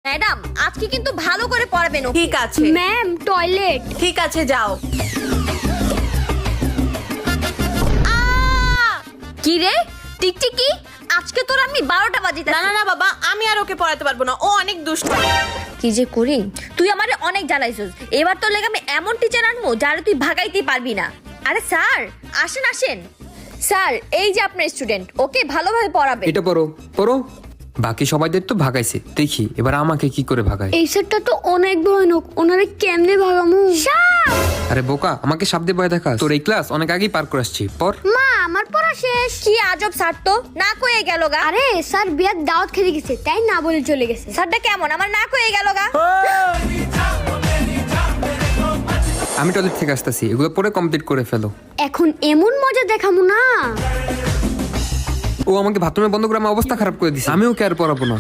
Madam আজকে কিন্তু ভালো করে পড়াবেন। ঠিক আছে ম্যাম টয়লেট। ঠিক আছে যাও। কি রে টিকটিকি, আজকে তোর আমি 12টা বাজিতে। না না না বাবা, আমি আর ওকে পড়াতে পারবো না, ও অনেক দুষ্ট। কি যে করি, তুই আমারে অনেক জ্বালাইছিস। এবার তোর লেগে আমি এমন টিচার আনবো যারে তুই ভাগাইতে পারবি না। আরে স্যার আসেন আসেন। স্যার এই যে আপনার স্টুডেন্ট, ওকে ভালোভাবে পড়াবে। এটা পড়ো পড়ো। বাকি সবাইদের তো ভাগাইছে, দেখি এবার আমাকে কি করে ভাগায়। এই স্যারটা তো অনেক ভয়ানক, ওনারে কেমনে ভাগামু? আরে বোকা, আমাকে সাপ দিয়ে ভয় দেখা? তোর এই ক্লাস অনেক আগেই পার করে আসছি, পর। মা আমার পড়া শেষ। কি আজব স্যার তো, না কয়ে গেল গা। আরে স্যার বিয়ার দাওয়াত খেতে গেছে, তাই না বলে চলে গেছে। স্যারটা কেমন, আমার না কয়ে গেল গা। আমি টয়লেট থেকে আসতেছি, এগুলো পরে কমপ্লিট করে ফেলো। এখন এমন মজা দেখামু না। ও আমাকে বাথরুমে বন্ধ করে আমার অবস্থা খারাপ করে দিছে, আমি ওকে আর পড়াবো না।